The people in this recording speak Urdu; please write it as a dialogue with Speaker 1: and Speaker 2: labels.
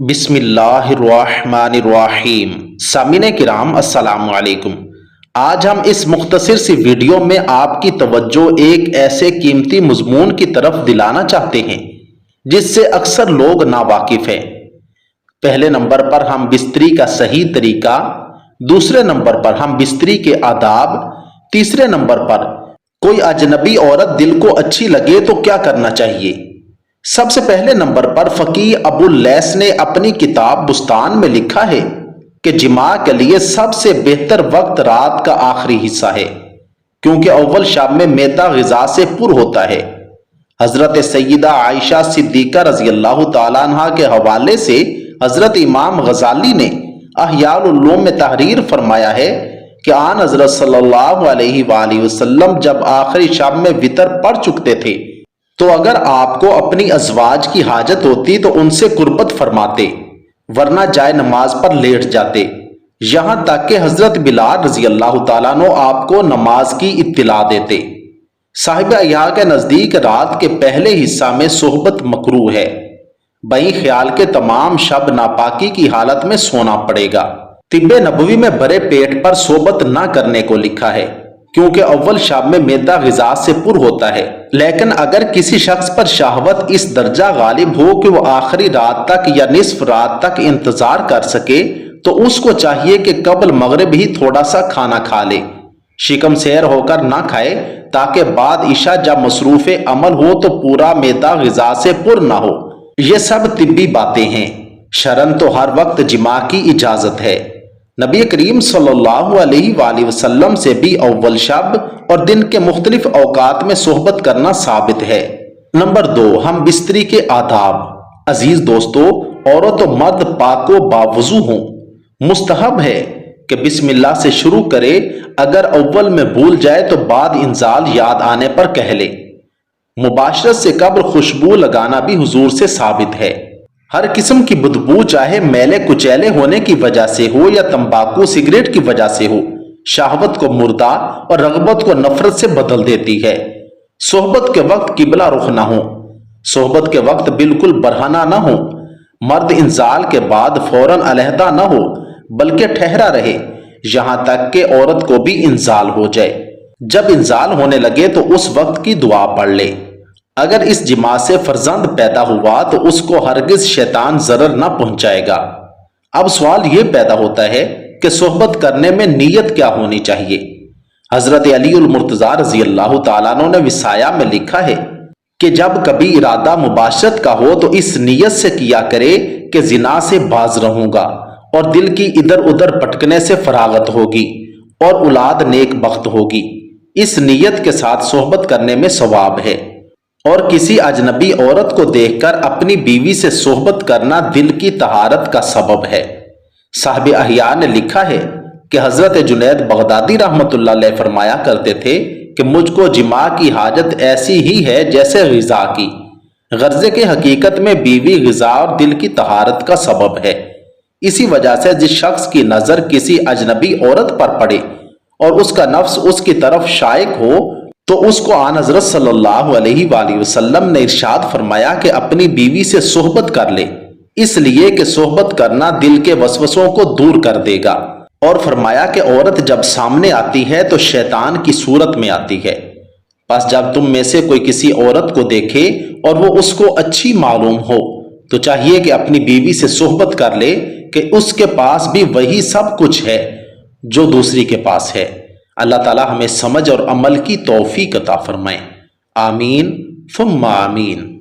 Speaker 1: بسم اللہ الرحمن الرحیم۔ سامعین کرام السلام علیکم۔ آج ہم اس مختصر سی ویڈیو میں آپ کی توجہ ایک ایسے قیمتی مضمون کی طرف دلانا چاہتے ہیں جس سے اکثر لوگ ناواقف ہیں۔ پہلے نمبر پر ہم بستری کا صحیح طریقہ، دوسرے نمبر پر ہم بستری کے آداب، تیسرے نمبر پر کوئی اجنبی عورت دل کو اچھی لگے تو کیا کرنا چاہیے۔ سب سے پہلے نمبر پر فقیہ ابو اللیث نے اپنی کتاب بستان میں لکھا ہے کہ جماع کے لیے سب سے بہتر وقت رات کا آخری حصہ ہے، کیونکہ اول شب میں معدہ غذا سے پر ہوتا ہے۔ حضرت سیدہ عائشہ صدیقہ رضی اللہ تعالیٰ عنہ کے حوالے سے حضرت امام غزالی نے احیاء العلوم میں تحریر فرمایا ہے کہ آن حضرت صلی اللہ علیہ وآلہ وسلم جب آخری شب میں وتر پڑھ چکتے تھے تو اگر آپ کو اپنی ازواج کی حاجت ہوتی تو ان سے قربت فرماتے، ورنہ جائے نماز پر لیٹ جاتے، یہاں تک کہ حضرت بلال رضی اللہ تعالیٰ عنہ آپ کو نماز کی اطلاع دیتے۔ صاحب احیاء کے نزدیک رات کے پہلے حصہ میں صحبت مکروہ ہے، بئی خیال کے تمام شب ناپاکی کی حالت میں سونا پڑے گا۔ طب نبوی میں بھرے پیٹ پر صحبت نہ کرنے کو لکھا ہے، کیونکہ اول شب میں معدہ غذا سے پر ہوتا ہے، لیکن اگر کسی شخص پر شہوت اس درجہ غالب ہو کہ وہ آخری رات تک یا نصف رات تک انتظار کر سکے تو اس کو چاہیے کہ قبل مغرب ہی تھوڑا سا کھانا کھا لے، شکم سیر ہو کر نہ کھائے، تاکہ بعد عشاء جب مصروف عمل ہو تو پورا معدہ غذا سے پر نہ ہو۔ یہ سب طبی باتیں ہیں، شرعاً تو ہر وقت جماع کی اجازت ہے۔ نبی کریم صلی اللہ علیہ وآلہ وسلم سے بھی اول شب اور دن کے مختلف اوقات میں صحبت کرنا ثابت ہے۔ نمبر 2، ہم بستری کے آداب۔ عزیز دوستو، عورت و مرد پاک و باوضو ہوں، مستحب ہے کہ بسم اللہ سے شروع کرے، اگر اول میں بھول جائے تو بعد انزال یاد آنے پر کہہ لے۔ مباشرت سے قبل خوشبو لگانا بھی حضور سے ثابت ہے۔ ہر قسم کی بدبو چاہے میلے کچیلے ہونے کی وجہ سے ہو یا تمباکو سگریٹ کی وجہ سے ہو، شہوت کو مردہ اور رغبت کو نفرت سے بدل دیتی ہے۔ صحبت کے وقت قبلہ رخ نہ ہو، صحبت کے وقت بالکل برہنہ نہ ہو، مرد انزال کے بعد فوراً علیحدہ نہ ہو بلکہ ٹھہرا رہے یہاں تک کہ عورت کو بھی انزال ہو جائے۔ جب انزال ہونے لگے تو اس وقت کی دعا پڑھ لے۔ اگر اس جماع سے فرزند پیدا ہوا تو اس کو ہرگز شیطان ضرر نہ پہنچائے گا۔ اب سوال یہ پیدا ہوتا ہے کہ صحبت کرنے میں نیت کیا ہونی چاہیے۔ حضرت علی المرتضیٰ رضی اللہ تعالیٰ عنہ نے وصایا میں لکھا ہے کہ جب کبھی ارادہ مباشرت کا ہو تو اس نیت سے کیا کرے کہ زنا سے باز رہوں گا اور دل کی ادھر ادھر پٹکنے سے فراغت ہوگی اور اولاد نیک بخت ہوگی۔ اس نیت کے ساتھ صحبت کرنے میں ثواب ہے، اور کسی اجنبی عورت کو دیکھ کر اپنی بیوی سے صحبت کرنا دل کی طہارت کا سبب ہے۔ صاحب احیاء نے لکھا ہے کہ حضرت جنید بغدادی رحمۃ اللہ علیہ فرمایا کرتے تھے کہ مجھ کو جماع کی حاجت ایسی ہی ہے جیسے غذا کی، غرضے کے حقیقت میں بیوی غذا اور دل کی طہارت کا سبب ہے۔ اسی وجہ سے جس شخص کی نظر کسی اجنبی عورت پر پڑے اور اس کا نفس اس کی طرف شائق ہو تو اس کو آن حضرت صلی اللہ علیہ وآلہ وسلم نے ارشاد فرمایا کہ اپنی بیوی سے صحبت کر لے، اس لیے کہ صحبت کرنا دل کے وسوسوں کو دور کر دے گا، اور فرمایا کہ عورت جب سامنے آتی ہے تو شیطان کی صورت میں آتی ہے۔ پس جب تم میں سے کوئی کسی عورت کو دیکھے اور وہ اس کو اچھی معلوم ہو تو چاہیے کہ اپنی بیوی سے صحبت کر لے کہ اس کے پاس بھی وہی سب کچھ ہے جو دوسری کے پاس ہے۔ اللہ تعالی ہمیں سمجھ اور عمل کی توفیق عطا فرمائے، آمین ثم آمین۔